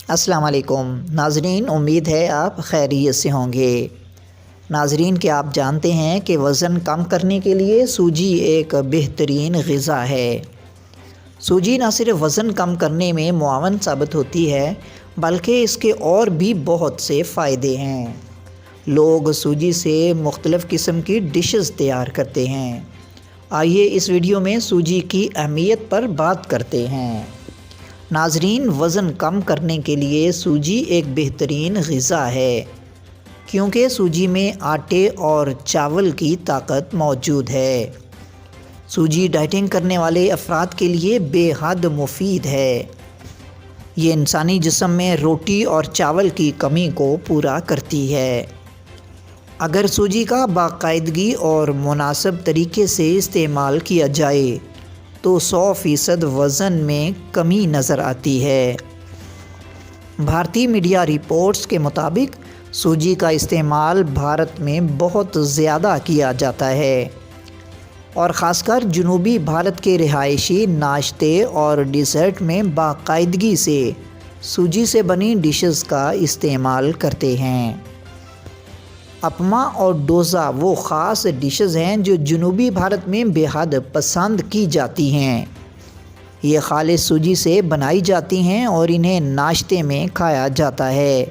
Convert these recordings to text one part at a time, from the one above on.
السلام علیکم ناظرین، امید ہے آپ خیریت سے ہوں گے۔ ناظرین، کیا آپ جانتے ہیں کہ وزن کم کرنے کے لیے سوجی ایک بہترین غذا ہے۔ سوجی نہ صرف وزن کم کرنے میں معاون ثابت ہوتی ہے بلکہ اس کے اور بھی بہت سے فائدے ہیں۔ لوگ سوجی سے مختلف قسم کی ڈشز تیار کرتے ہیں۔ آئیے اس ویڈیو میں سوجی کی اہمیت پر بات کرتے ہیں۔ ناظرین، وزن کم کرنے کے لیے سوجی ایک بہترین غذا ہے کیونکہ سوجی میں آٹے اور چاول کی طاقت موجود ہے۔ سوجی ڈائٹنگ کرنے والے افراد کے لیے بے حد مفید ہے۔ یہ انسانی جسم میں روٹی اور چاول کی کمی کو پورا کرتی ہے۔ اگر سوجی کا باقاعدگی اور مناسب طریقے سے استعمال کیا جائے تو 100% وزن میں کمی نظر آتی ہے۔ بھارتی میڈیا رپورٹس کے مطابق سوجی کا استعمال بھارت میں بہت زیادہ کیا جاتا ہے اور خاص کر جنوبی بھارت کے رہائشی ناشتے اور ڈیزرٹ میں باقاعدگی سے سوجی سے بنی ڈشز کا استعمال کرتے ہیں۔ اپما اور ڈوسا وہ خاص ڈشز ہیں جو جنوبی بھارت میں بے حد پسند کی جاتی ہیں۔ یہ خالص سوجی سے بنائی جاتی ہیں اور انہیں ناشتے میں کھایا جاتا ہے۔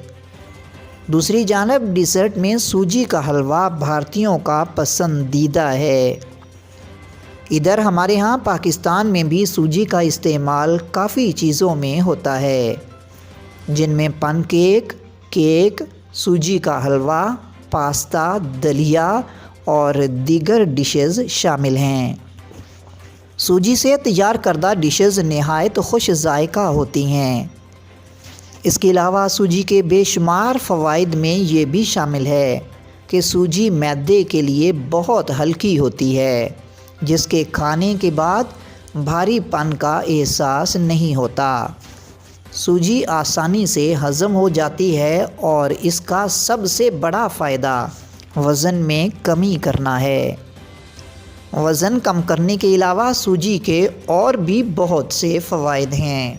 دوسری جانب ڈیزرٹ میں سوجی کا حلوہ بھارتیوں کا پسندیدہ ہے۔ ادھر ہمارے ہاں پاکستان میں بھی سوجی کا استعمال کافی چیزوں میں ہوتا ہے، جن میں پن کیک، کیک، سوجی کا حلوہ، پاستا، دلیا اور دیگر ڈشز شامل ہیں۔ سوجی سے تیار کردہ ڈشز نہایت خوش ذائقہ ہوتی ہیں۔ اس کے علاوہ سوجی کے بے شمار فوائد میں یہ بھی شامل ہے کہ سوجی معدے کے لیے بہت ہلکی ہوتی ہے، جس کے کھانے کے بعد بھاری پن کا احساس نہیں ہوتا۔ سوجی آسانی سے ہضم ہو جاتی ہے اور اس کا سب سے بڑا فائدہ وزن میں کمی کرنا ہے۔ وزن کم کرنے کے علاوہ سوجی کے اور بھی بہت سے فوائد ہیں۔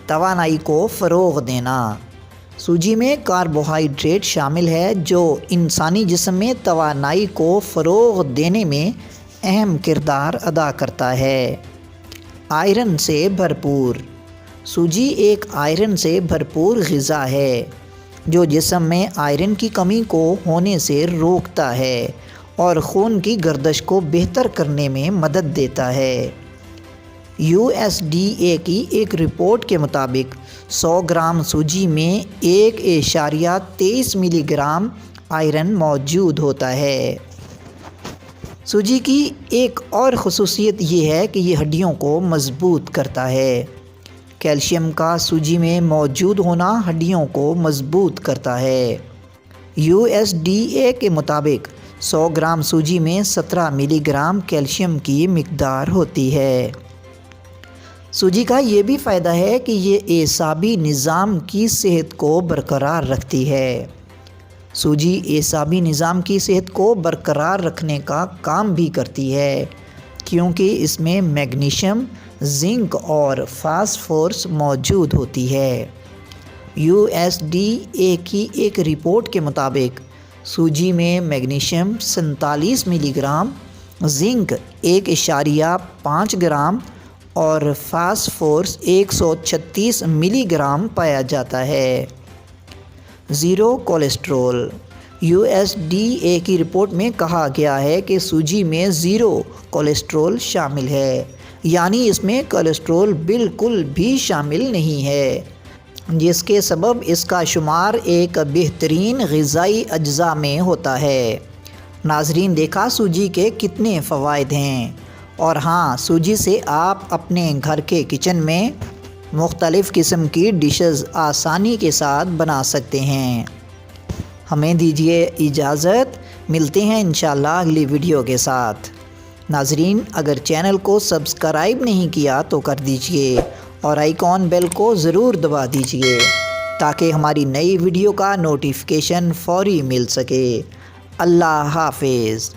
توانائی کو فروغ دینا۔ سوجی میں کاربوہائیڈریٹ شامل ہے جو انسانی جسم میں توانائی کو فروغ دینے میں اہم کردار ادا کرتا ہے۔ آئرن سے بھرپور۔ سوجی ایک آئرن سے بھرپور غذا ہے جو جسم میں آئرن کی کمی کو ہونے سے روکتا ہے اور خون کی گردش کو بہتر کرنے میں مدد دیتا ہے۔ USDA کی ایک رپورٹ کے مطابق 100 گرام سوجی میں 1.23 ملی گرام آئرن موجود ہوتا ہے۔ سوجی کی ایک اور خصوصیت یہ ہے کہ یہ ہڈیوں کو مضبوط کرتا ہے۔ کیلشیم کا سوجی میں موجود ہونا ہڈیوں کو مضبوط کرتا ہے۔ USDA کے مطابق 100 گرام سوجی میں 17 ملی گرام کیلشیم کی مقدار ہوتی ہے۔ سوجی کا یہ بھی فائدہ ہے کہ یہ اعصابی نظام کی صحت کو برقرار رکھتی ہے۔ سوجی اعصابی نظام کی صحت کو برقرار رکھنے کا کام بھی کرتی ہے کیونکہ اس میں میگنیشیم، زنک اور فاسفورس موجود ہوتی ہے۔ USDA کی ایک رپورٹ کے مطابق سوجی میں میگنیشیم 47 ملی گرام، زنک 1.5 گرام اور فاسفورس 136 ملی گرام پایا جاتا ہے۔ Zero cholesterol. USDA کی رپورٹ میں کہا گیا ہے کہ سوجی میں زیرو کولیسٹرول شامل ہے، یعنی اس میں کولیسٹرول بالکل بھی شامل نہیں ہے، جس کے سبب اس کا شمار ایک بہترین غذائی اجزاء میں ہوتا ہے۔ ناظرین، دیکھا سوجی کے کتنے فوائد ہیں، اور ہاں، سوجی سے آپ اپنے گھر کے کچن میں مختلف قسم کی ڈشز آسانی کے ساتھ بنا سکتے ہیں۔ ہمیں دیجیے اجازت، ملتے ہیں انشاءاللہ اگلی ویڈیو کے ساتھ۔ ناظرین، اگر چینل کو سبسکرائب نہیں کیا تو کر دیجیے اور آئیکن بیل کو ضرور دبا دیجیے تاکہ ہماری نئی ویڈیو کا نوٹیفیکیشن فوری مل سکے۔ اللہ حافظ۔